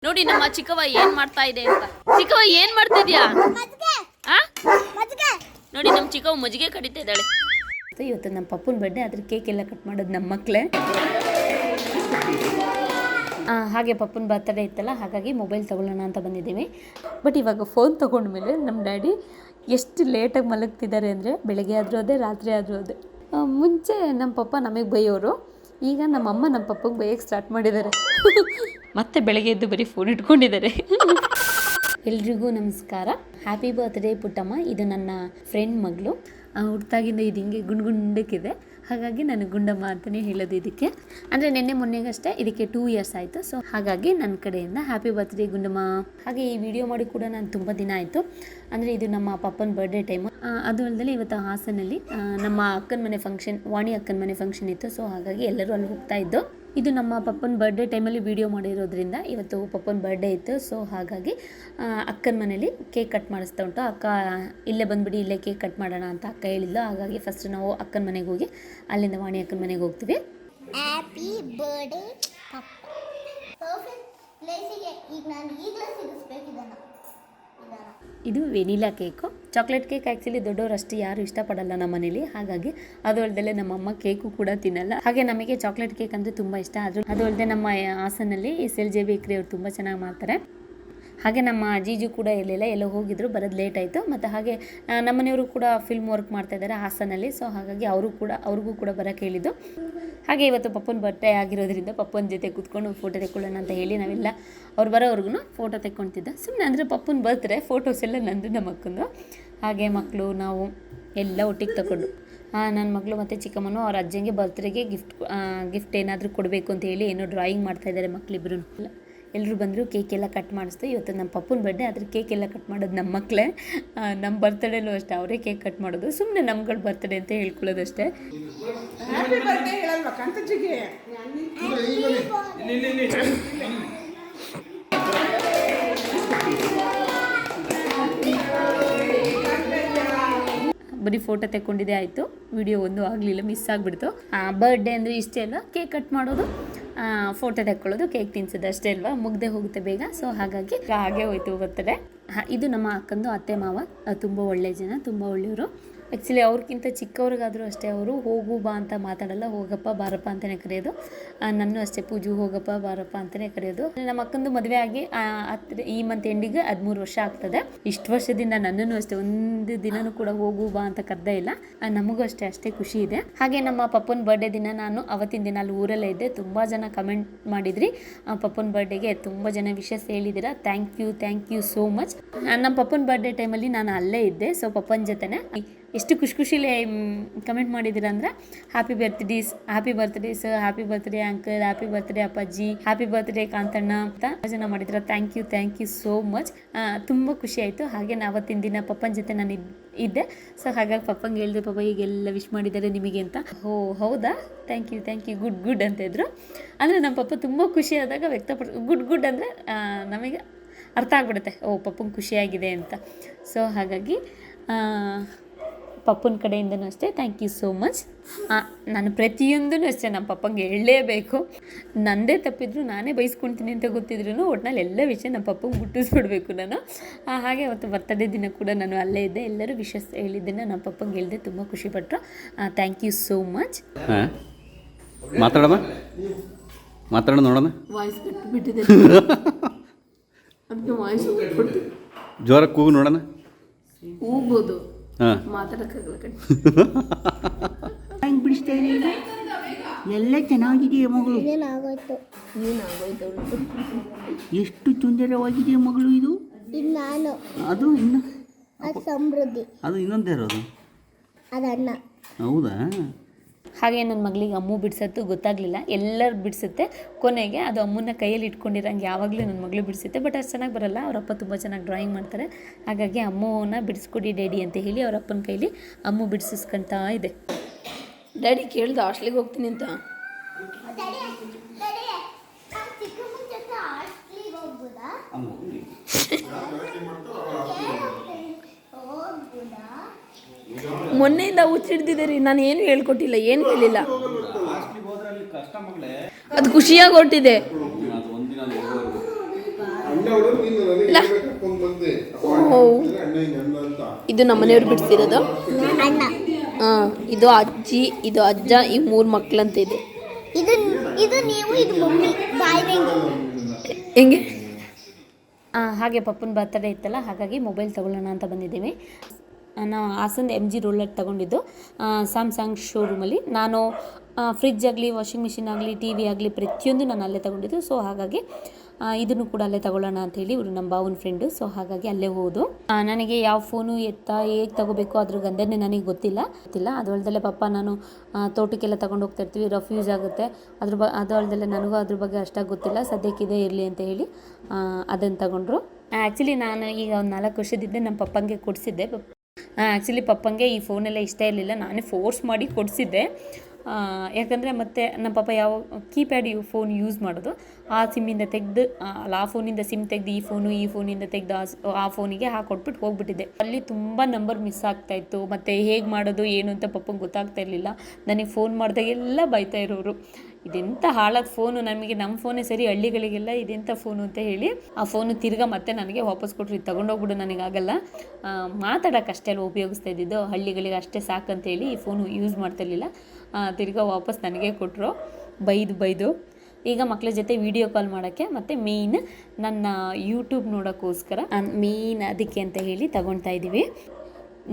ನೋಡಿ ನಮ್ಮ ಚಿಕ್ಕವ್ವ ಏನ್ ಮಾಡ್ತಾ ಇದೆ ಅಂತ. ಚಿಕ್ಕವ್ವ ಏನ್ ಮಾಡ್ತಾ ಇದೀಯಾ? ನೋಡಿ ನಮ್ಮ ಚಿಕ್ಕವ್ವ ಮಜ್ಜಿಗೆ ಕಡಿತಾ ಇದ್ದಾಳೆ. ಇವತ್ತು ನಮ್ಮ ಪಪ್ಪನ ಬರ್ಡೇ, ಅದ್ರ ಕೇಕ್ ಎಲ್ಲ ಕಟ್ ಮಾಡೋದು ನಮ್ಮ ಮಕ್ಕಳೇ. ಹಾಗೆ ಪಪ್ಪನ ಬರ್ತಡೇ ಇತ್ತಲ್ಲ, ಹಾಗಾಗಿ ಮೊಬೈಲ್ ತೊಗೊಳ್ಳೋಣ ಅಂತ ಬಂದಿದ್ದೀವಿ. ಬಟ್ ಇವಾಗ ಫೋನ್ ತೊಗೊಂಡ್ಮೇಲೆ ನಮ್ಮ ಡ್ಯಾಡಿ ಎಷ್ಟು ಲೇಟಾಗಿ ಮಲಗ್ತಿದ್ದಾರೆ ಅಂದರೆ, ಬೆಳಗ್ಗೆ ಆದರೂ ಅದೇ, ರಾತ್ರಿ ಆದರೂ ಅದೇ. ಮುಂಚೆ ನಮ್ಮ ಪಪ್ಪ ನಮಗೆ ಬೈಯೋರು, ಈಗ ನಮ್ಮಮ್ಮ ನಮ್ಮ ಪಪ್ಪಗೆ ಬೈಯೋಕ್ಕೆ ಸ್ಟಾರ್ಟ್ ಮಾಡಿದ್ದಾರೆ. ಮತ್ತೆ ಬೆಳಗ್ಗೆ ಎದ್ದು ಬರೀ ಫೋನ್ ಇಟ್ಕೊಂಡಿದ್ದಾರೆ. ಎಲ್ರಿಗೂ ನಮಸ್ಕಾರ. Happy birthday Puttamma. ಇದು ನನ್ನ ಫ್ರೆಂಡ್ ಮಗಳು. ಹುಟ್ಟಾಗಿಂದ ಇದು ಹಿಂಗೆ ಗುಂಡಕ್ಕಿದೆ, ಹಾಗಾಗಿ ನಾನು ಗುಂಡಮ್ಮ ಅಂತಲೇ ಹೇಳೋದು ಇದಕ್ಕೆ. ಅಂದರೆ ನಿನ್ನೆ ಮೊನ್ನೆಗಷ್ಟೇ ಇದಕ್ಕೆ 2 years ಆಯಿತು. ಸೊ ಹಾಗಾಗಿ ನನ್ನ ಕಡೆಯಿಂದ ಹ್ಯಾಪಿ ಬರ್ತ್ಡೇ ಗುಂಡಮ್ಮ. ಹಾಗೆ ಈ ವಿಡಿಯೋ ಮಾಡಿ ಕೂಡ ನಾನು ತುಂಬ ದಿನ ಆಯಿತು. ಅಂದರೆ ಇದು ನಮ್ಮ ಪಪ್ಪನ ಬರ್ಡೇ ಟೈಮು. ಅದು ಅಲ್ಲದೆ ಇವತ್ತು ಹಾಸನಲ್ಲಿ ನಮ್ಮ ಅಕ್ಕನ ಮನೆ ಫಂಕ್ಷನ್, ವಾಣಿ ಅಕ್ಕನ ಮನೆ ಫಂಕ್ಷನ್ ಇತ್ತು. ಸೊ ಹಾಗಾಗಿ ಎಲ್ಲರೂ ಅಲ್ಲಿ ಹೋಗ್ತಾ ಇದ್ದು. ಇದು ನಮ್ಮ ಪಪ್ಪನ ಬರ್ಡೇ ಟೈಮಲ್ಲಿ ವಿಡಿಯೋ ಮಾಡಿರೋದ್ರಿಂದ ಇವತ್ತು ಪಪ್ಪನ ಬರ್ಡೇ ಇತ್ತು. ಸೊ ಹಾಗಾಗಿ ಅಕ್ಕನ ಮನೇಲಿ ಕೇಕ್ ಕಟ್ ಮಾಡಿಸ್ತಾ ಉಂಟು. ಅಕ್ಕ ಇಲ್ಲೇ ಬಂದುಬಿಡಿ, ಇಲ್ಲೇ ಕೇಕ್ ಕಟ್ ಮಾಡೋಣ ಅಂತ ಅಕ್ಕ ಹೇಳಿದ್ಲು. ಹಾಗಾಗಿ ಫಸ್ಟ್ ನಾವು ಅಕ್ಕನ ಮನೆಗೆ ಹೋಗಿ ಅಲ್ಲಿಂದ ವಾಣಿ ಅಕ್ಕನ ಮನೆಗೆ ಹೋಗ್ತೀವಿ. ಹ್ಯಾಪಿ ಬರ್ಡೇ ಈಗ ನಾನು ಈಗಲೇ ಸಿಗಿಸ್ಬೇಕಿದ್ದಾನೆ. ಇದು vanilla cake. Chocolate cake actually ದೊಡ್ಡವರು ಅಷ್ಟು ಯಾರು ಇಷ್ಟಪಡಲ್ಲ ನಮ್ಮ ಮನೇಲಿ, ಹಾಗಾಗಿ ಅದು ಅಲ್ಲದೆ ನಮ್ಮಮ್ಮ ಕೇಕು ಕೂಡ ತಿನ್ನಲ್ಲ. ಹಾಗೆ ನಮಗೆ ಚಾಕ್ಲೇಟ್ ಕೇಕ್ ಅಂದರೆ ತುಂಬ ಇಷ್ಟ. ಅದು ಅಲ್ಲದೆ ನಮ್ಮ ಹಾಸನಲ್ಲಿ SLJ ಬೇಕ್ರಿ ಅವ್ರು ತುಂಬ ಚೆನ್ನಾಗಿ ಮಾಡ್ತಾರೆ. ಹಾಗೆ ನಮ್ಮ ಜೀಜು ಕೂಡ ಇರಲಿಲ್ಲ, ಎಲ್ಲೋ ಹೋಗಿದ್ರು, ಬರೋದು ಲೇಟ್ ಆಯಿತು. ಮತ್ತು ಹಾಗೆ ನಮ್ಮನೆಯವರು ಕೂಡ ಫಿಲ್ಮ್ ವರ್ಕ್ ಮಾಡ್ತಾಯಿದ್ದಾರೆ ಹಾಸನಲ್ಲಿ. ಸೊ ಹಾಗಾಗಿ ಅವ್ರಿಗೂ ಕೂಡ ಬರೋಕ್ಕೆ ಹೇಳಿದ್ದು. ಹಾಗೆ ಇವತ್ತು ಪಪ್ಪನ ಬರ್ಡೇ ಆಗಿರೋದ್ರಿಂದ ಪಪ್ಪನ ಜೊತೆ ಕೂತ್ಕೊಂಡು ಫೋಟೋ ತೆಕ್ಕೊಳ್ಳೋಣ ಅಂತ ಹೇಳಿ ನಾವೆಲ್ಲ ಅವ್ರು ಬರೋವ್ರಿಗೂ ಫೋಟೋ ತೆಕ್ಕೊಳ್ತಿದ್ದ. ಸುಮ್ಮನೆ ಅಂದರೆ ಪಪ್ಪನ ಬರ್ತ್ಡೇ ಫೋಟೋಸ್ ಎಲ್ಲ ನಂದು, ನಮ್ಮ ಅಕ್ಕಂದು. ಹಾಗೆ ಮಕ್ಕಳು ನಾವು ಎಲ್ಲ ಒಟ್ಟಿಗೆ ತಗೊಂಡು ನನ್ನ ಮಗಳು ಮತ್ತು ಚಿಕ್ಕಮ್ಮನೂ ಅವ್ರ ಅಜ್ಜಂಗೆ ಬರ್ತ್ಡೇಗೆ ಗಿಫ್ಟ್ ಏನಾದರೂ ಕೊಡಬೇಕು ಅಂತ ಹೇಳಿ ಏನೋ ಡ್ರಾಯಿಂಗ್ ಮಾಡ್ತಾಯಿದ್ದಾರೆ ಮಕ್ಕಳಿಬ್ರು. ಎಲ್ಲರೂ ಬಂದರು, ಕೇಕ್ ಎಲ್ಲ ಕಟ್ ಮಾಡಿಸ್ತು. ಇವತ್ತು ನಮ್ಮ ಪಪ್ಪನ ಬರ್ಡೇ, ಅದ್ರ ಕೇಕ್ ಎಲ್ಲ ಕಟ್ ಮಾಡೋದು ನಮ್ಮ ಮಕ್ಕಳೇ. ನಮ್ಮ ಬರ್ತ್ಡೇಲೂ ಅಷ್ಟೇ ಅವರೇ ಕೇಕ್ ಕಟ್ ಮಾಡೋದು. ಸುಮ್ಮನೆ ನಮ್ಗಳ ಬರ್ತ್ಡೇ ಅಂತ ಹೇಳ್ಕೊಳ್ಳೋದು ಅಷ್ಟೇ. ಬರೀ ಫೋಟೋ ತೆಕ್ಕೊಂಡಿದ್ದೇ ಆಯಿತು, ವಿಡಿಯೋ ಒಂದು ಆಗಲಿಲ್ಲ, ಮಿಸ್ ಆಗಿಬಿಡ್ತು. ಬರ್ಡೇ ಅಂದರೆ ಇಷ್ಟೇ ಅಲ್ಲ, ಕೇಕ್ ಕಟ್ ಮಾಡೋದು, ಫೋಟೋ ತೆಕ್ಕೊಳ್ಳೋದು, ಕೇಕ್ ತಿನ್ಸೋದು ಅಷ್ಟೇ ಅಲ್ವಾ, ಮುಗ್ದೆ ಹೋಗುತ್ತೆ ಬೇಗ. ಸೊ ಹಾಗಾಗಿ ಹಾಗೆ ಹೋಯ್ತು ಬರ್ತ್ಡೇ. ಇದು ನಮ್ಮ ಅಕ್ಕಂದು ಅತ್ತೆ ಮಾವ, ತುಂಬ ಒಳ್ಳೆ ಜನ, ತುಂಬ ಒಳ್ಳೆಯವರು. ಆ್ಯಕ್ಚುಲಿ ಅವ್ರಿಗಿಂತ ಚಿಕ್ಕವ್ರಿಗಾದರೂ ಅಷ್ಟೇ, ಅವರು ಹೋಗು ಬಾ ಅಂತ ಮಾತಾಡಲ್ಲ, ಹೋಗಪ್ಪ ಬಾರಪ್ಪ ಅಂತಲೇ ಕರೆಯೋದು. ನನ್ನೂ ಅಷ್ಟೇ, ಪೂಜು ಹೋಗಪ್ಪ ಬಾರಪ್ಪ ಅಂತಲೇ ಕರೆಯೋದು. ನಮ್ಮ ಅಕ್ಕಂದು ಮದುವೆ ಆಗಿ ಈ ಮಂತ್ ಎಂಡಿಗೆ 13 ವರ್ಷ ಆಗ್ತದೆ. ಇಷ್ಟು ವರ್ಷದಿಂದ ನನ್ನನ್ನು ಅಷ್ಟೇ ಒಂದು ದಿನನೂ ಕೂಡ ಹೋಗು ಬಾ ಅಂತ ಕರೆದೇ ಇಲ್ಲ. ನಮಗೂ ಅಷ್ಟೇ ಖುಷಿ ಇದೆ. ಹಾಗೆ ನಮ್ಮ ಪಪ್ಪನ ಬರ್ಡೇ ದಿನ ನಾನು ಅವತ್ತಿನ ದಿನ ಅಲ್ಲಿ ಊರಲ್ಲೇ ಇದ್ದೆ. ತುಂಬ ಜನ ಕಮೆಂಟ್ ಮಾಡಿದ್ರಿ ಪಪ್ಪನ ಬರ್ಡೇಗೆ, ತುಂಬ ಜನ ವಿಶಸ್ ಹೇಳಿದ್ದೀರಾ. Thank you so much. ನಮ್ಮ ಪಪ್ಪನ ಬರ್ಡೇ ಟೈಮಲ್ಲಿ ನಾನು ಅಲ್ಲೇ ಇದ್ದೆ. ಸೊ ಪಪ್ಪನ ಜೊತೆನೇ ಎಷ್ಟು ಖುಷಿಲೇ ಕಮೆಂಟ್ ಮಾಡಿದ್ದೀರ ಅಂದರೆ, happy birthdays, happy birthday uncle, happy birthday Appaji, happy birthday Kantanna ಅಂತ ಜನ ಮಾಡಿದ್ದೀರ. Thank you so much. ತುಂಬ ಖುಷಿ ಆಯಿತು. ಹಾಗೆ ಅವತ್ತಿನ ದಿನ ಪಪ್ಪನ ಜೊತೆ ನಾನು ಇದ್ದೆ. ಸೊ ಹಾಗಾಗಿ ಪಪ್ಪಂಗೆ ಹೇಳಿದೆ, ಪಪ್ಪ ಈಗೆಲ್ಲ ವಿಶ್ ಮಾಡಿದ್ದಾರೆ ನಿಮಗೆ ಅಂತ. ಹೌದಾ, ಥ್ಯಾಂಕ್ ಯು ಗುಡ್ ಅಂತ ಇದ್ರು. ಅಂದರೆ ನಮ್ಮ ಪಪ್ಪ ತುಂಬ ಖುಷಿ ಆದಾಗ ಗುಡ್ ಅಂದರೆ ನಮಗೆ ಅರ್ಥ ಆಗ್ಬಿಡುತ್ತೆ, ಪಪ್ಪಂಗೆ ಖುಷಿಯಾಗಿದೆ ಅಂತ. ಸೊ ಹಾಗಾಗಿ ಪಪ್ಪನ ಕಡೆಯಿಂದನೂ ಅಷ್ಟೇ ಥ್ಯಾಂಕ್ ಯು ಸೋ ಮಚ್. ನಾನು ಪ್ರತಿಯೊಂದೂ ಅಷ್ಟೇ ನಮ್ಮ ಪಪ್ಪಂಗೆ ಹೇಳಲೇಬೇಕು. ನನ್ನದೇ ತಪ್ಪಿದ್ರು ನಾನೇ ಬೈಸ್ಕೊಳ್ತೀನಿ ಅಂತ ಗೊತ್ತಿದ್ರು ಒಟ್ಟಿನಲ್ಲಿ ಎಲ್ಲ ವಿಷಯ ನಮ್ಮ ಪಪ್ಪಂಗೆ ಮುಟ್ಟಿಸ್ಬಿಡ್ಬೇಕು ನಾನು. ಹಾಗೆ ಅವತ್ತು ಬರ್ತಡೇ ದಿನ ಕೂಡ ನಾನು ಅಲ್ಲೇ ಇದ್ದೆ. ಎಲ್ಲರೂ ವಿಶಸ್ ಹೇಳಿದ್ದನ್ನು ನಮ್ಮ ಪಪ್ಪಂಗೆ ಹೇಳಿದೆ, ತುಂಬ ಖುಷಿಪಟ್ಟರು. Thank you so much. ಮಾತಾಡೋಣ ನೋಡೋಣ. ವಾಯ್ಸ್ ಕಟ್ಟಿಬಿಟ್ಟಿದೆ, ಅದಕ್ಕೆ ವಾಯ್ಸ್ ಜೋರಾಗಿ ಕೂಗು ನೋಡೋಣ. ಹೋಗ್ಬೋದು, ಮಾತಾಡೋಕ್ಕಾಗಲ್ಲ. ಹೆಂಗೆ ಬಿಡಿಸ್ತಾ ಇದ್ದೀವಿ, ಎಲ್ಲ ಚೆನ್ನಾಗಿದೆಯಾ ಮಗಳು? ಏನಾಗೋಯ್ತು ಎಷ್ಟು ಸುಂದರವಾಗಿದೆಯಾ ಮಗಳು ಇದು? ನಾನು ಅದು ಇನ್ನು ಅದು ಸಮೃದ್ಧಿ, ಅದು ಇನ್ನೊಂದೇ ಇರೋದು, ಅದು ಅಣ್ಣ. ಹೌದಾ? ಹಾಗೆ ನನ್ನ ಮಗಳಿಗೆ ಅಮ್ಮು ಬಿಡಿಸತ್ತು ಗೊತ್ತಾಗಲಿಲ್ಲ, ಎಲ್ಲರೂ ಬಿಡಿಸುತ್ತೆ. ಕೊನೆಗೆ ಅದು ಅಮ್ಮನ ಕೈಯಲ್ಲಿ ಇಟ್ಕೊಂಡಿರಂಗೆ ಯಾವಾಗಲೂ ನನ್ನ ಮಗಳು ಬಿಡಿಸುತ್ತೆ. ಬಟ್ ಅಷ್ಟು ಚೆನ್ನಾಗಿ ಬರಲ್ಲ. ಅವರಪ್ಪ ತುಂಬ ಚೆನ್ನಾಗಿ ಡ್ರಾಯಿಂಗ್ ಮಾಡ್ತಾರೆ. ಹಾಗಾಗಿ ಅಮ್ಮನ ಬಿಡಿಸ್ಕೊಡಿ ಡ್ಯಾಡಿ ಅಂತ ಹೇಳಿ ಅವರ ಅಪ್ಪನ ಕೈಲಿ ಅಮ್ಮು ಬಿಡಿಸ್ಕೊಂತಾ ಇದೆ. ಡ್ಯಾಡಿ ಕೇಳ್ದು ಹಾಸ್ಟ್ಲಿಗೆ ಹೋಗ್ತೀನಿ ಅಂತ. ಮೊನ್ನೆಯಿಂದ ಹುಚ್ಚಿಡ್ದಿದ್ದೀರಿ, ನಾನು ಏನು ಹೇಳ್ಕೊಟ್ಟಿಲ್ಲ, ಏನು ಹೇಳಿಲ್ಲ. ಅದು ಖುಷಿಯಾಗಿ ಹೊರಟಿದೆ. ಇದು ನಮ್ಮ ಮನೆಯವ್ರು ಬಿಡಿಸಿರೋದು. ಅಣ್ಣ. ಇದು ಅಜ್ಜಿ, ಇದು ಅಜ್ಜ, ಈ 3 ಮಕ್ಳಂತ ಇದೆ. ಇದು ನೀವು, ಇದು ಮಮ್ಮಿ. ಬಾಯ್ದಂಗೆ ಹೆಂಗೆ? ಹಾಗೆ ಪಪ್ಪನ ಬರ್ತಡೇ ಇತ್ತಲ್ಲ, ಹಾಗಾಗಿ ಮೊಬೈಲ್ ತೊಗೊಳ್ಳೋಣ ಅಂತ ಬಂದಿದ್ದೀವಿ. ನಾವು ಹಾಸನ MG ರೋಲರ್ ತೊಗೊಂಡಿದ್ದು ಸ್ಯಾಮ್ಸಂಗ್ ಶೋರೂಮಲ್ಲಿ. ನಾನು ಫ್ರಿಜ್ ಆಗಲಿ, ವಾಷಿಂಗ್ ಮಿಷಿನ್ ಆಗಲಿ, ಟಿ ವಿ ಆಗಲಿ ಪ್ರತಿಯೊಂದು ನಾನು ಅಲ್ಲೇ ತೊಗೊಂಡಿದ್ದು. ಸೊ ಹಾಗಾಗಿ ಇದನ್ನು ಕೂಡ ಅಲ್ಲೇ ತೊಗೊಳ್ಳೋಣ ಅಂಥೇಳಿ ಇವರು ನಮ್ಮ ಬಾವನ ಫ್ರೆಂಡು. ಸೊ ಹಾಗಾಗಿ ಅಲ್ಲೇ ಹೋದು. ನನಗೆ ಯಾವ ಫೋನು ಹೇಗೆ ತೊಗೋಬೇಕು ಅದ್ರ ಗಂಧನೇ ನನಗೆ ಗೊತ್ತಿಲ್ಲ. ಅದು ಅಲ್ಲದೆ ಪಪ್ಪ ನಾನು ತೋಟಕ್ಕೆಲ್ಲ ತೊಗೊಂಡು ಹೋಗ್ತಾ ಇರ್ತೀವಿ, ರಫ್ ಯೂಸ್ ಆಗುತ್ತೆ. ಅದು ಅಲ್ಲದೆ ನನಗೂ ಅದ್ರ ಬಗ್ಗೆ ಅಷ್ಟಾಗಿ ಗೊತ್ತಿಲ್ಲ. ಸದ್ಯಕ್ಕೆ ಇದೇ ಇರಲಿ ಅಂತ ಹೇಳಿ ಅದನ್ನು ತಗೊಂಡ್ರು. ಆ್ಯಕ್ಚುಲಿ ನಾನು ಈಗ ಒಂದು 4 ವರ್ಷದಿದ್ದೆ ನಮ್ಮ ಪಪ್ಪಂಗೆ ಕೊಡಿಸಿದ್ದೆ. ಆ್ಯಕ್ಚುಲಿ ಪಪ್ಪಂಗೆ ಈ ಫೋನೆಲ್ಲ ಇಷ್ಟ ಇರಲಿಲ್ಲ, ನಾನೇ ಫೋರ್ಸ್ ಮಾಡಿ ಕೊಡಿಸಿದ್ದೆ. ಯಾಕಂದರೆ ಮತ್ತೆ ನಮ್ಮ ಪಾಪ ಯಾವ ಕೀಪ್ಯಾಡ್ ಫೋನ್ ಯೂಸ್ ಮಾಡೋದು, ಆ ಸಿಮ್ಮಿಂದ ತೆಗೆದು ಆ ಫೋನಿಂದ ಸಿಮ್ ತೆಗೆದು ಈ ಫೋನಿಂದ ತೆಗೆದು ಆ ಫೋನಿಗೆ ಹಾಕೊಟ್ಬಿಟ್ಟು ಹೋಗ್ಬಿಟ್ಟಿದ್ದೆ. ಅಲ್ಲಿ ತುಂಬ ನಂಬರ್ ಮಿಸ್ ಆಗ್ತಾಯಿತ್ತು. ಮತ್ತು ಹೇಗೆ ಮಾಡೋದು ಏನು ಅಂತ ಪಪ್ಪಂಗೆ ಗೊತ್ತಾಗ್ತಾ ಇರಲಿಲ್ಲ. ನನಗೆ ಫೋನ್ ಮಾಡಿದಾಗೆಲ್ಲ ಬೈತಾ ಇರೋರು, ಇದೆಂಥ ಹಾಳಾದ ಫೋನು, ನಮಗೆ ನಮ್ಮ ಫೋನೇ ಸರಿ, ಹಳ್ಳಿಗಳಿಗೆಲ್ಲ ಇದೆಂಥ ಫೋನು ಅಂತ ಹೇಳಿ ಆ ಫೋನು ತಿರ್ಗಾ ಮತ್ತೆ ನನಗೆ ವಾಪಸ್ ಕೊಟ್ಟರು. ಇದು ತೊಗೊಂಡೋಗ್ಬಿಡು, ನನಗಾಗಲ್ಲ, ಮಾತಾಡೋಕೆ ಅಷ್ಟೇ ಅಲ್ಲ ಉಪಯೋಗಿಸ್ತಾ ಇದ್ದಿದ್ದು, ಹಳ್ಳಿಗಳಿಗೆ ಅಷ್ಟೇ ಸಾಕಂತೇಳಿ ಈ ಫೋನು ಯೂಸ್ ಮಾಡ್ತಿರ್ಲಿಲ್ಲ. ತಿರ್ಗಾ ವಾಪಸ್ ನನಗೆ ಕೊಟ್ಟರು ಬೈದು. ಈಗ ಮಕ್ಕಳ ಜೊತೆ ವಿಡಿಯೋ ಕಾಲ್ ಮಾಡೋಕ್ಕೆ ಮತ್ತು ಮೇಯ್ನ್ ನನ್ನ ಯೂಟ್ಯೂಬ್ ನೋಡೋಕ್ಕೋಸ್ಕರ ಮೇಯ್ನ್ ಅದಕ್ಕೆ ಅಂತ ಹೇಳಿ ತಗೊಳ್ತಾ ಇದ್ದೀವಿ.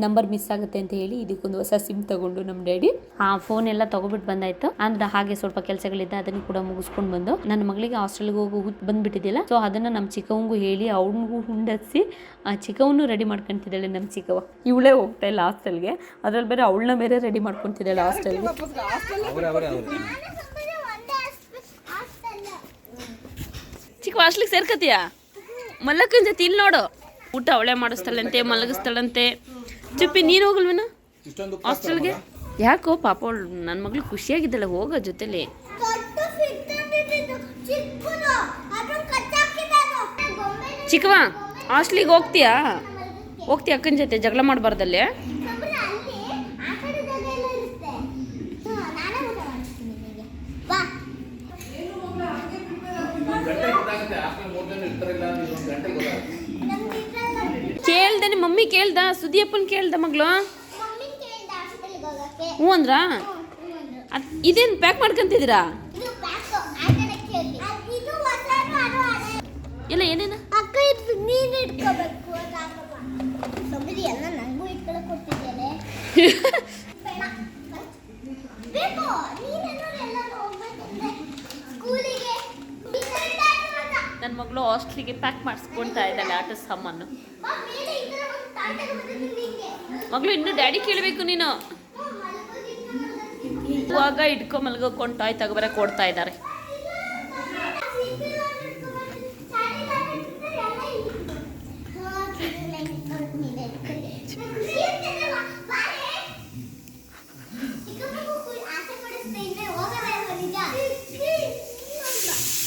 ನಂಬರ್ ಮಿಸ್ ಆಗುತ್ತೆ ಅಂತ ಹೇಳಿ ಇದಕ್ಕೊಂದು ಹೊಸ ಸಿಮ್ ತಗೊಂಡು ನಮ್ಮ ಡ್ಯಾಡಿ ಆ ಫೋನ್ ಎಲ್ಲ ತಗೊಬಿಟ್ಟು ಬಂದಾಯ್ತು. ಅಂದ್ರೆ ಹಾಗೆ ಸ್ವಲ್ಪ ಕೆಲಸಗಳಿದ್ದ ಅದನ್ನು ಕೂಡ ಮುಗಿಸ್ಕೊಂಡು ಬಂದು ನನ್ನ ಮಗಳಿಗೆ ಹಾಸ್ಟೆಲ್ಗೆ ಹೋಗಿ ಬಂದ್ಬಿಟ್ಟಿದ್ದಿಲ್ಲ. ಸೊ ಅದನ್ನು ನಮ್ಮ ಚಿಕ್ಕವಂಗೂ ಹೇಳಿ ಅವ್ನಿಗೂ ಹುಂಡಸಿ ಆ ಚಿಕ್ಕವನು ರೆಡಿ ಮಾಡ್ಕೊತಿದ್ದಾಳೆ. ನಮ್ಮ ಚಿಕ್ಕವ ಇವಳೇ ಹೋಗ್ತಾ ಇಲ್ಲ ಹಾಸ್ಟೆಲ್ಗೆ, ಅದ್ರಲ್ಲಿ ಬೇರೆ ಅವಳನ್ನ ಬೇರೆ ರೆಡಿ ಮಾಡ್ಕೊತಿದ್ದಾಳೆ ಹಾಸ್ಟೆಲ್ಗೆ. ಚಿಕ್ಕ ಹಾಸ್ಟೆಲ್ಗೆ ಸೇರ್ಕತೀಯಾ? ಮಲ್ಲಕ್ಕನ ಜೊತೆ ಇಲ್ಲಿ ನೋಡು, ಊಟ ಅವಳೇ ಮಾಡಿಸ್ತಾಳಂತೆ, ಮಲಗಿಸ್ತಾಳಂತೆ. ಚುಪ್ಪಿ ನೀನು ಹೋಗಲ್ವೇನ ಹಾಸ್ಟೆಲ್ಗೆ? ಯಾಕೋ ಪಾಪ ಅವಳು ನನ್ನ ಮಗಳು ಖುಷಿಯಾಗಿದ್ದಾಳೆ, ಹೋಗೋ ಜೊತೆಲಿ. ಚಿಕ್ಕವ ಹಾಸ್ಟೆಲಿಗೆ ಹೋಗ್ತೀಯಾ ಅಕ್ಕನ ಜೊತೆ? ಜಗಳ ಮಾಡಬಾರ್ದಲ್ಲೇ. ಕೇಳ್ದೆ ನಿಮ್ಮ ಮಮ್ಮಿ ಕೇಳ್ದ, ಸುದಿಯಪ್ಪನ ಕೇಳ್ದ ಮಗಳು? ಹ್ಞೂ ಅಂದ್ರ? ಇದೇನು ಪ್ಯಾಕ್ ಮಾಡ್ಕೊಂತಿದ್ದೀರಾ ಎಲ್ಲ? ಏನೇನು ನನ್ನ ಮಗಳು ಹಾಸ್ಟೆಲಿಗೆ ಪ್ಯಾಕ್ ಮಾಡಿಸ್ಕೊಳ್ತಾ ಇದ್ದಾಳೆ ಆಟದ ಸಾಮಾನು. ಮಗಳು ಇನ್ನು ಡ್ಯಾಡಿ ಕೇಳಬೇಕು ನೀನು. ಇವಾಗ ಇಟ್ಕೊ ಮಲ್ಕೊಂಡು ಟಾಯ್ ತಗೋಬರಕ್ಕೆ ಕೊಡ್ತಾ ಇದ್ದಾರೆ.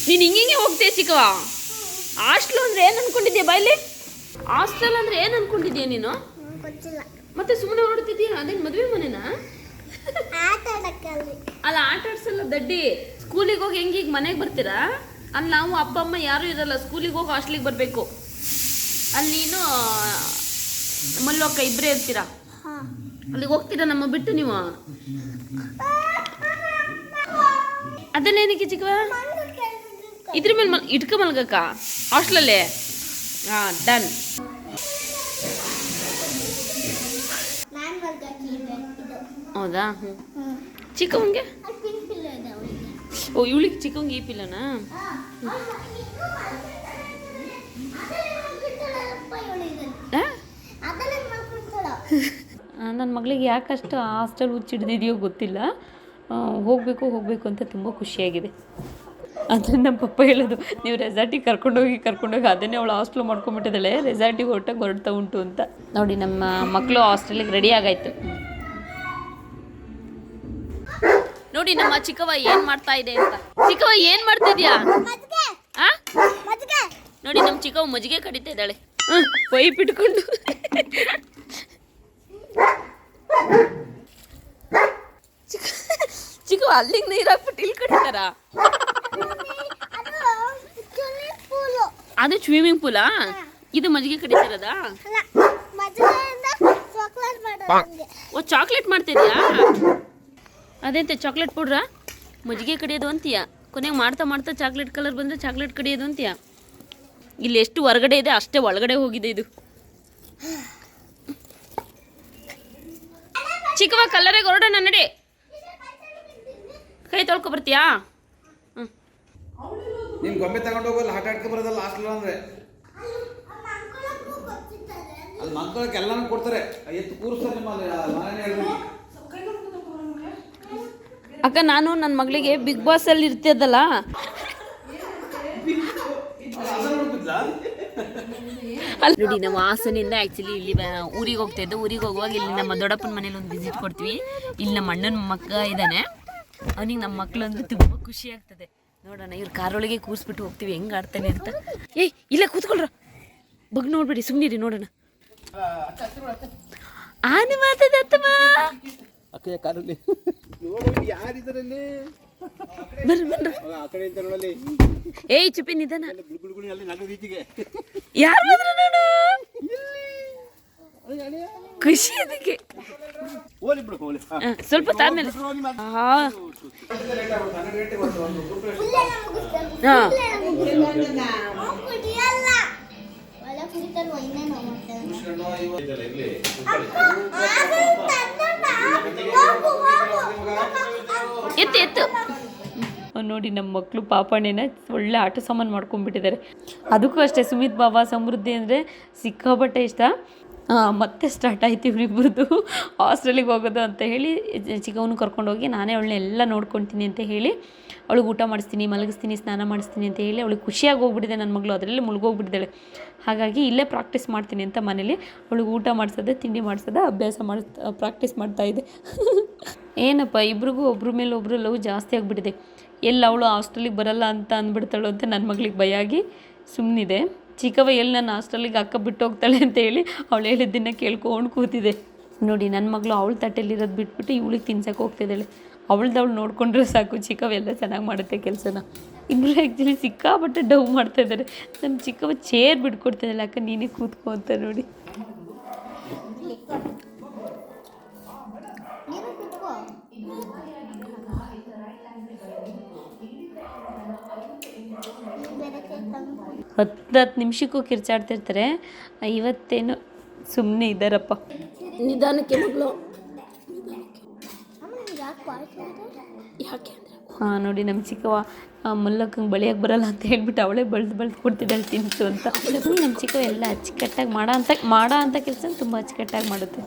ನೀನು ಹಿಂಗೆ ಹೋಗ್ತೀಯ ಚಿಕ್ಕವ? ಹಾಸ್ಟೆಲ್ ಅಂದ್ರೆ ಏನು ಅನ್ಕೊಂಡಿದ್ಯಾ ಬಾಯ್ಲಿ? ಹಾಸ್ಟೆಲ್ ಅಂದ್ರೆ ಏನು ಅನ್ಕೊಂಡಿದ್ಯಾ ನೀನು? ಮತ್ತೆ ಸುಮ್ಮನೆ ಹೊರಡ್ತಿದ್ದೀಯ? ಅದೇನು ಮದುವೆ ಮನೆನಾ? ಅಲ್ಲ ಆಟ ಆಡ್ಸಲ್ಲ ದಡ್ಡಿ. ಸ್ಕೂಲಿಗೆ ಹೋಗಿ ಹೆಂಗೆ ಈಗ ಮನೆಗೆ ಬರ್ತೀರಾ? ಅಲ್ಲಿ ನಾವು ಅಪ್ಪ ಅಮ್ಮ ಯಾರೂ ಇರಲ್ಲ, ಸ್ಕೂಲಿಗೆ ಹೋಗಿ ಹಾಸ್ಟೆಲಿಗೆ ಬರಬೇಕು. ಅಲ್ಲಿ ನೀನು ಮಲ್ಲೊಕ್ಕ ಇಬ್ಬರೇ ಇರ್ತೀರಾ, ಅಲ್ಲಿಗೆ ಹೋಗ್ತೀರಾ ನಮ್ಮ ಬಿಟ್ಟು ನೀವು? ಅದನ್ನೇನಕ್ಕೆ ಚಿಕ್ಕವ? ಇದ್ರ ಮೇಲೆ ಇಟ್ಕ ಮಲ್ಗಕ್ಕ ಹಾಸ್ಟೆಲಲ್ಲಿ? ಹಾಂ ಡನ್. ಹೌದಾ? ಹ್ಞೂ. ಚಿಕ್ಕವಂಗೆ? ಓ ಇವಳಿಗೆ ಚಿಕ್ಕವಂಗೆ ಈ ಪಿಲ್ಲನಾ? ನನ್ನ ಮಗಳಿಗೆ ಯಾಕಷ್ಟು ಹಾಸ್ಟೆಲ್ ಹುಚ್ಚಿಡ್ದಿದೆಯೋ ಗೊತ್ತಿಲ್ಲ. ಹೋಗಬೇಕು ಅಂತ ತುಂಬ ಖುಷಿಯಾಗಿದೆ. ಅಂದರೆ ನಮ್ಮ ಪಪ್ಪ ಹೇಳೋದು, ನೀವು ರೆಸಾರ್ಟಿಗೆ ಕರ್ಕೊಂಡೋಗಿ ಅದನ್ನೇ ಅವಳು ಹಾಸ್ಟೆಲ್ ಮಾಡ್ಕೊಂಬಿಟ್ಟಿದ್ದಾಳೆ, ರೆಸಾರ್ಟಿಗೆ ಹೊರಡ್ತಾ ಉಂಟು ಅಂತ. ನೋಡಿ ನಮ್ಮ ಮಕ್ಕಳು ಹಾಸ್ಟೆಲಿಗೆ ರೆಡಿ ಆಗಾಯ್ತು. ನೋಡಿ ನಮ್ಮ ಚಿಕ್ಕವ ಏನು ಮಾಡ್ತಾ ಇದೆ ಅಂತ. ಚಿಕ್ಕವ ಏನು ಮಾಡ್ತಿದ್ಯಾ? ನೋಡಿ ನಮ್ಮ ಚಿಕ್ಕವ ಮಜ್ಜಿಗೆ ಕಡಿತಾ ಇದ್ದಾಳೆ, ಪೈಪ್ ಇಟ್ಕೊಂಡು. ಚಿಕ್ಕವ ಅಲ್ಲಿಗೆ ನೀರು ಹಾಕ್ಬಿಟ್ಟು ಇಲ್ಲಿ ಕಡಿತಾರ? ಅದು ಸ್ವಿಮ್ಮಿಂಗ್ ಪೂಲಾ? ಇದು ಮಜ್ಜಿಗೆ ಕಡಿತಿರೋದಾ? ಅಲ್ಲ ಮಜೆಯಿಂದ ಚಾಕ್ಲೇಟ್ ಮಾಡೋದು ಹಂಗೆ. ಓ ಚಾಕ್ಲೇಟ್ ಮಾಡ್ತಿದ್ಯಾ? ಅದೇಂತೆ ಚಾಕ್ಲೇಟ್ ಪೌಡ್ರಾ? ಮಜ್ಜಿಗೆ ಕಡಿಯೋದು ಅಂತೀಯ, ಕೊನೆಗೆ ಮಾಡ್ತಾ ಮಾಡ್ತಾ ಚಾಕ್ಲೇಟ್ ಕಲರ್ ಬಂದರೆ ಚಾಕ್ಲೇಟ್ ಕಡಿಯೋದು ಅಂತೀಯ. ಇಲ್ಲಿ ಎಷ್ಟು ಹೊರಗಡೆ ಇದೆ ಅಷ್ಟೇ ಒಳಗಡೆ ಹೋಗಿದೆ ಇದು. ಚಿಕ್ಕವ ಕಲ್ಲರಿಗೆ ಹೊರಡೋಣ ನಡಿ. ಕೈ ತೊಳ್ಕೊ ಬರ್ತೀಯಾ? ಹ್ಞೂ ನೀನು ಗೊಂಬೆ ತಗೊಂಡು ಹೋಗೋಲ್ಲ ಆಟ ಆಡ್ಕೊ ಬರೋದಲ್ಲ ಹಾಸ್ಟೆಲ್ ಅಂದರೆ ಅಲ್ಲಿ ಮಕ್ಕಳಿಗೆ ಎಲ್ಲನೂ ಕೊಡ್ತಾರೆ. ಎತ್ತು ಕೂರಿಸ್ತಾರೆ ನಿಮ್ಮ ಮನೆ ಹೇಳ್ಬೇಕು. ಅಕ್ಕ ನಾನು ನನ್ನ ಮಗಳಿಗೆ ಬಿಗ್ ಬಾಸಲ್ಲಿ ಇರ್ತಿದ್ದಲ್ಲ, ಅಲ್ಲಿ ನೋಡಿ ನಾವು ಹಾಸನಿಂದ ಆ್ಯಕ್ಚುಲಿ ಇಲ್ಲಿ ಊರಿಗೆ ಹೋಗ್ತಾ ಇದ್ದು. ಊರಿಗೆ ಹೋಗುವಾಗ ಇಲ್ಲಿ ನಮ್ಮ ದೊಡ್ಡಪ್ಪನ ಮನೇಲಿ ಒಂದು ವಿಸಿಟ್ ಕೊಡ್ತೀವಿ. ಇಲ್ಲಿ ನಮ್ಮ ಅಣ್ಣನ ಮಕ್ಕ ಇದ್ದಾನೆ, ಅವನಿಗೆ ನಮ್ಮ ಮಕ್ಕಳು ಅಂದರೆ ತುಂಬ ಖುಷಿ ಆಗ್ತದೆ. ನೋಡೋಣ ಇವ್ರು ಕಾರೊಳಗೆ ಕೂರಿಸ್ಬಿಟ್ಟು ಹೋಗ್ತೀವಿ ಹೆಂಗೆ ಆಡ್ತಾನೆ ಅಂತ. ಏಯ್ ಇಲ್ಲ ಕೂತ್ಕೊಳ್ರ, ಬಗ್ ನೋಡ್ಬೇಡಿ ಸುಮ್ಮನಿರಿ ನೋಡೋಣ. ಆನೆ ಮಾತದತ್ತಮ್ಮ ಅಕ್ಕ ಕಾರಲ್ಲಿ ಯಾರಿದ್ದಾರಲ್ಲಿ ಬರ್ರಿ ಬರ್ರಿ. ಆ ಕಡೆ ಅಂತ ನೋಡಲಿ. ಏಯ್ ಚುಪ್ಪಿ ನಿಧಾನ. ಗುಳ್ಗುಳಿ ಅಲ್ಲಿ ನನ್ನ ರೀತಿಗೆ ಯಾರು ಬಂದ್ರು ನೋಡು, ಖುಷಿ ಅದಕ್ಕೆ. ಹೋಲಿ ಬಿಡು ಹೋಲಿ. ಸ್ವಲ್ಪ ತಾದ್ಮೇಲೆ ಎತ್ತು ಎತ್ತು. ನೋಡಿ ನಮ್ಮ ಮಕ್ಕಳು ಪಾಪಣ್ಣನ ಒಳ್ಳೆ ಆಟ ಸಾಮಾನು ಮಾಡ್ಕೊಂಡ್ಬಿಟ್ಟಿದ್ದಾರೆ. ಅದಕ್ಕೂ ಅಷ್ಟೇ ಸುಮಿತ್ ಬಾಬಾ ಸಮೃದ್ಧಿ ಅಂದರೆ ಸಿಕ್ಕಾಪಟ್ಟೆ ಇಷ್ಟ. ಮತ್ತೆ ಸ್ಟಾರ್ಟ್ ಆಯ್ತು ಇವರಿಬ್ಬರದು ಹಾಸ್ಟೆಲಿಗೆ ಹೋಗೋದು ಅಂತ ಹೇಳಿ. ಚಿಕ್ಕವನು ಕರ್ಕೊಂಡೋಗಿ ನಾನೇ ಅವಳನ್ನ ಎಲ್ಲ ನೋಡ್ಕೊತೀನಿ ಅಂತ ಹೇಳಿ ಅವಳಿಗೆ ಊಟ ಮಾಡಿಸ್ತೀನಿ, ಮಲಗಿಸ್ತೀನಿ, ಸ್ನಾನ ಮಾಡಿಸ್ತೀನಿ ಅಂತ ಹೇಳಿ ಅವಳಿಗೆ ಖುಷಿಯಾಗಿ ಹೋಗ್ಬಿಟ್ಟಿದೆ ನನ್ನ ಮಗಳು. ಅದರಲ್ಲಿ ಮುಳುಗೋಗ್ಬಿಟ್ಟಿದ್ದಾಳೆ. ಹಾಗಾಗಿ ಇಲ್ಲೇ ಪ್ರಾಕ್ಟೀಸ್ ಮಾಡ್ತೀನಿ ಅಂತ ಮನೇಲಿ ಅವಳಿಗೆ ಊಟ ಮಾಡಿಸೋದೆ, ತಿಂಡಿ ಮಾಡಿಸೋದೆ ಅಭ್ಯಾಸ ಪ್ರಾಕ್ಟೀಸ್ ಮಾಡ್ತಾಯಿದ್ದೆ. ಏನಪ್ಪ ಇಬ್ರಿಗೂ ಒಬ್ರ ಮೇಲೆ ಒಬ್ಬರು ಲವ್ ಜಾಸ್ತಿ ಆಗಿಬಿಟ್ಟಿದೆ. ಎಲ್ಲಿ ಅವಳು ಹಾಸ್ಟೆಲಿಗೆ ಬರಲ್ಲ ಅಂತ ಅಂದ್ಬಿಡ್ತಾಳು ಅಂತ ನನ್ನ ಮಗಳಿಗೆ ಭಯ ಆಗಿ ಸುಮ್ಮನಿದೆ. ಚಿಕ್ಕವ ಎಲ್ಲಿ ನನ್ನ ಹಾಸ್ಟೆಲಿಗೆ ಅಕ್ಕ ಬಿಟ್ಟು ಹೋಗ್ತಾಳೆ ಅಂತ ಹೇಳಿ ಅವಳು ಹೇಳಿದ್ದನ್ನು ಕೇಳ್ಕೊಂಡು ಕೂತಿದೆ. ನೋಡಿ ನನ್ನ ಮಗಳು ಅವಳ ತಟ್ಟೆಲಿರೋದು ಬಿಟ್ಬಿಟ್ಟು ಇವಳಿಗೆ ತಿನ್ಸಕ್ಕೆ ಹೋಗ್ತಿದ್ದಾಳೆ. ಅವಳು ನೋಡ್ಕೊಂಡ್ರೆ ಸಾಕು, ಚಿಕ್ಕವೆಲ್ಲ ಚೆನ್ನಾಗಿ ಮಾಡುತ್ತೆ ಕೆಲಸನ. ಇಬ್ಬರು ಆ್ಯಕ್ಚುಲಿ ಸಿಕ್ಕಾಪಟ್ಟೆ ಡವ್ ಮಾಡ್ತಾಯಿದ್ದಾರೆ. ನಮ್ಮ ಚಿಕ್ಕವ ಚೇರ್ ಬಿಟ್ಕೊಡ್ತಿದ್ದಾಳೆ, ಅಕ್ಕ ನೀನೇ ಕೂತ್ಕೋ ಅಂತ. ನೋಡಿ ಹತ್ತು ನಿಮಿಷಕ್ಕೂ ಕಿರ್ಚಾಡ್ತಿರ್ತಾರೆ. ಇವತ್ತೇನು ಸುಮ್ಮನೆ ಇದ್ದಾರಪ್ಪ. ನಿಧಾನಕ್ಕೆ ಮಗಳು ಯಾಕೆ ಅಂದರೆ ನೋಡಿ ನಮ್ಮ ಚಿಕ್ಕವ ಮಲ್ಲಕ್ಕಂಗೆ ಬಳಿಯಾಗಿ ಬರಲ್ಲ ಅಂತ ಹೇಳ್ಬಿಟ್ಟು ಅವಳೇ ಬೆಳೆದು ಕೊಡ್ತಿದ್ದಾಳೆ ತಿನ್ಸು ಅಂತ. ನಮ್ಮ ಚಿಕ್ಕವ ಎಲ್ಲ ಅಚ್ಚುಕಟ್ಟಾಗಿ ಮಾಡೋ ಅಂಥ ಕೆಲಸ ತುಂಬ ಅಚ್ಚುಕಟ್ಟಾಗಿ ಮಾಡುತ್ತೆ.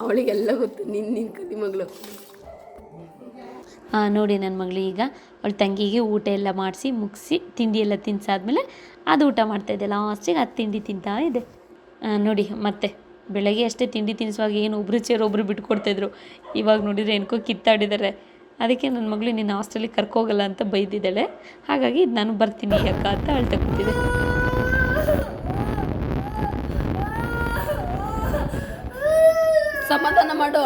ಅವಳಿಗೆಲ್ಲ ಗೊತ್ತು ನಿನ್ನ ಕದಿ ಮಗಳು. ನೋಡಿ ನನ್ನ ಮಗಳು ಈಗ ಅವಳ ತಂಗಿಗೆ ಊಟ ಎಲ್ಲ ಮಾಡಿಸಿ ಮುಗಿಸಿ ತಿಂಡಿ ಎಲ್ಲ ತಿನ್ಸಾದ್ಮೇಲೆ ಅದು ಊಟ ಮಾಡ್ತಾಯಿದ್ದೆ. ಲಾಸ್ಟಿಗೆ ಅದು ತಿಂಡಿ ತಿಂತಾ ಇದೆ. ನೋಡಿ ಮತ್ತೆ ಬೆಳಗ್ಗೆ ಅಷ್ಟೇ ತಿಂಡಿ ತಿನ್ನಿಸುವಾಗ ಏನು ಒಬ್ಬರು ಚೇರ್ ಒಬ್ಬರು ಬಿಟ್ಕೊಡ್ತಾಯಿದ್ರು. ಇವಾಗ ನೋಡಿದರೆ ಏನಕ್ಕೋ ಕಿತ್ತಾಡಿದ್ದಾರೆ. ಅದಕ್ಕೆ ನನ್ನ ಮಗಳು ನಿನ್ನ ಹಾಸ್ಟೆಲಿಗೆ ಕರ್ಕೋಗಲ್ಲ ಅಂತ ಬೈದಿದ್ದಾಳೆ. ಹಾಗಾಗಿ ನಾನು ಬರ್ತೀನಿ ಅಕ್ಕ ಅಂತ ಅಳ್ತಾ ಕೂತಿದ್ದೆ. ಸಮಾಧಾನ ಮಾಡೋ.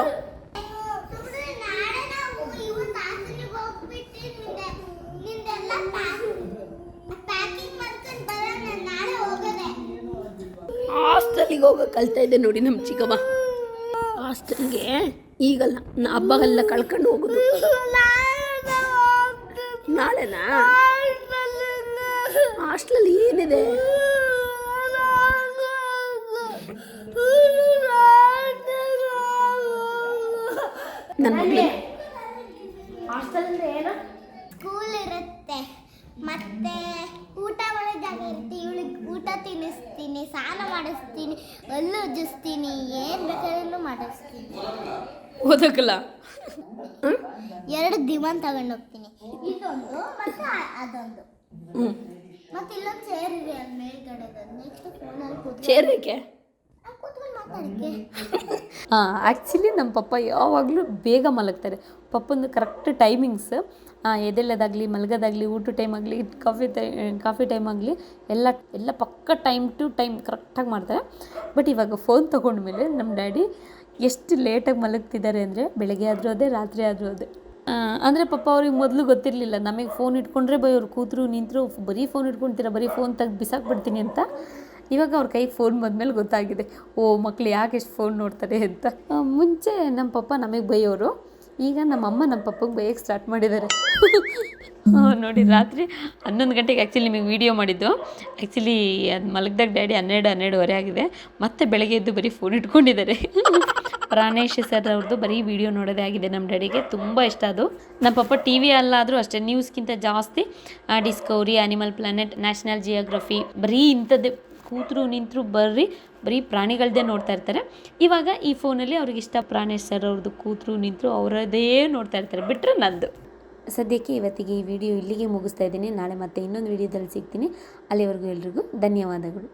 ಹಾಸ್ಟೆಲಿಗೆ ಹೋಗೋಕೆ ಕಲ್ತಾ ಇದ್ದೆ ನೋಡಿ ನಮ್ಮ ಚಿಕ್ಕಮ್ಮ. ಹಾಸ್ಟೆಲ್ಗೆ ಈಗಲ್ಲ, ಹಬ್ಬಗೆಲ್ಲ ಕಳ್ಕೊಂಡು ಹೋಗೋದು. ನಾಳೆನಾ? ಹಾಸ್ಟೆಲಲ್ಲಿ ಏನಿದೆ? ನನ್ನ ಮಗಳು ಹಾಸ್ಟೆಲ್ ಅಂದ್ರೆ ಏನು? ಸ್ಕೂಲ್ ಇರುತ್ತೆ, ಮತ್ತೆ ಊಟ ಮಾಡೋ ಜಾಗ ಇರುತ್ತೆ. ಇವಳಿಗೆ ಊಟ ತಿನ್ನಿಸ್ತೀನಿ, ಸ್ನಾನ ಮಾಡಿಸ್ತೀನಿ, ಹಲ್ಲು ಉಜ್ಜಿಸ್ತೀನಿ, ಏನು ಬೇಕಾದ್ರೂ ಮಾಡಿಸ್ತೀನಿ. ಓದಕ್ಕಲ್ಲ 2 ದಿವಾನ್ ತಗೊಂಡು ಹೋಗ್ತೀನಿ. ಇದೊಂದು ಮತ್ತೆ ಅದೊಂದು, ಮತ್ತೆ ಇಲ್ಲೊಂದು ಚೇರ್ ಇದೆ ಅಲ್ಲಿ ಮೇಲ್ಗಡೆ. ನೆಕ್ಸ್ಟ್ ಫೋನಲ್ಲಿ ಕೂತ್ಕೊಂಡು ಚೇರ್ ಏಕೆ? ಕೂತ್ಕೊಂಡು ಮಾತಾಡಕ್ಕೆ. ಆ್ಯಕ್ಚುಲಿ ನಮ್ಮ ಪಪ್ಪ ಯಾವಾಗಲೂ ಬೇಗ ಮಲಗ್ತಾರೆ. ಪಪ್ಪಂದು ಕರೆಕ್ಟ್ ಟೈಮಿಂಗ್ಸ್, ಎದೆಲ್ಲದಾಗಲಿ ಮಲಗೋದಾಗಲಿ ಊಟ ಟೈಮ್ ಆಗಲಿ ಕಾಫಿ ಟೈಮ್ ಆಗಲಿ ಎಲ್ಲ ಪಕ್ಕ ಟೈಮ್ ಟು ಟೈಮ್ ಕರೆಕ್ಟಾಗಿ ಮಾಡ್ತಾರೆ. ಬಟ್ ಇವಾಗ ಫೋನ್ ತೊಗೊಂಡ್ಮೇಲೆ ನಮ್ಮ ಡ್ಯಾಡಿ ಎಷ್ಟು ಲೇಟಾಗಿ ಮಲಗ್ತಿದ್ದಾರೆ ಅಂದರೆ ಬೆಳಗ್ಗೆ ಆದರೂ ಅದೇ, ರಾತ್ರಿ ಆದರೂ ಅದೇ. ಅಂದರೆ ಪಾಪ ಅವ್ರಿಗೆ ಮೊದಲು ಗೊತ್ತಿರಲಿಲ್ಲ, ನಮಗೆ ಫೋನ್ ಇಟ್ಕೊಂಡ್ರೆ ಬೈಯೋರು, ಕೂತರು ನಿಂತರು ಬರೀ ಫೋನ್ ಇಟ್ಕೊಳ್ತೀರ, ಬರೀ ಫೋನ್ ತೆಗ್ದು ಬಿಸಾಕ್ಬಿಡ್ತೀನಿ ಅಂತ. ಇವಾಗ ಅವ್ರ ಕೈಗೆ ಫೋನ್ ಬಂದಮೇಲೆ ಗೊತ್ತಾಗಿದೆ, ಓ ಮಕ್ಳು ಯಾಕೆ ಎಷ್ಟು ಫೋನ್ ನೋಡ್ತಾರೆ ಅಂತ. ಮುಂಚೆ ನಮ್ಮ ಪಪ್ಪ ನಮಗೆ ಬೈಯೋರು, ಈಗ ನಮ್ಮಮ್ಮ ನಮ್ಮ ಪಪ್ಪಗೆ ಬೈಯೋಕ್ಕೆ ಸ್ಟಾರ್ಟ್ ಮಾಡಿದ್ದಾರೆ. ನೋಡಿ ರಾತ್ರಿ 11 ಗಂಟೆಗೆ ಆ್ಯಕ್ಚುಲಿ ನಿಮಗೆ ವೀಡಿಯೋ ಮಾಡಿದ್ದು, ಆ್ಯಕ್ಚುಲಿ ಅದು ಮಲಗ್ದಾಗ ಡ್ಯಾಡಿ 12:30 ಆಗಿದೆ, ಮತ್ತೆ ಬೆಳಗ್ಗೆ ಎದ್ದು ಬರೀ ಫೋನ್ ಇಟ್ಕೊಂಡಿದ್ದಾರೆ. ಪ್ರಾಣೇಶ್ ಸರ್ ಅವ್ರದ್ದು ಬರೀ ವೀಡಿಯೋ ನೋಡೋದೇ ಆಗಿದೆ ನಮ್ಮ ಡ್ಯಾಡಿಗೆ, ತುಂಬ ಇಷ್ಟ ಅದು. ನಮ್ಮ ಪಪ್ಪ ಟಿ ವಿ ಅಲ್ಲಾದರೂ ಅಷ್ಟೇ ನ್ಯೂಸ್ಗಿಂತ ಜಾಸ್ತಿ Discovery, animal planet, national geography, ಬರೀ ಇಂಥದ್ದೇ ಕೂತರು ನಿಂತರು ಬರೀ ಪ್ರಾಣಿಗಳದ್ದೇ ನೋಡ್ತಾ ಇರ್ತಾರೆ. ಇವಾಗ ಈ ಫೋನಲ್ಲಿ ಅವ್ರಿಗೆ ಇಷ್ಟ ಪ್ರಾಣೇಶ್ ಸರ್ ಅವ್ರದ್ದು ಕೂತರು ನಿಂತರು ಅವರದೇ ನೋಡ್ತಾ ಇರ್ತಾರೆ, ಬಿಟ್ಟರೆ ನಂದು. ಸದ್ಯಕ್ಕೆ ಇವತ್ತಿಗೆ ಈ ವಿಡಿಯೋ ಇಲ್ಲಿಗೆ ಮುಗಿಸ್ತಾ ಇದ್ದೀನಿ. ನಾಳೆ ಮತ್ತೆ ಇನ್ನೊಂದು ವಿಡಿಯೋದಲ್ಲಿ ಸಿಗ್ತೀನಿ. ಅಲ್ಲಿವರೆಗೂ ಎಲ್ರಿಗೂ ಧನ್ಯವಾದಗಳು.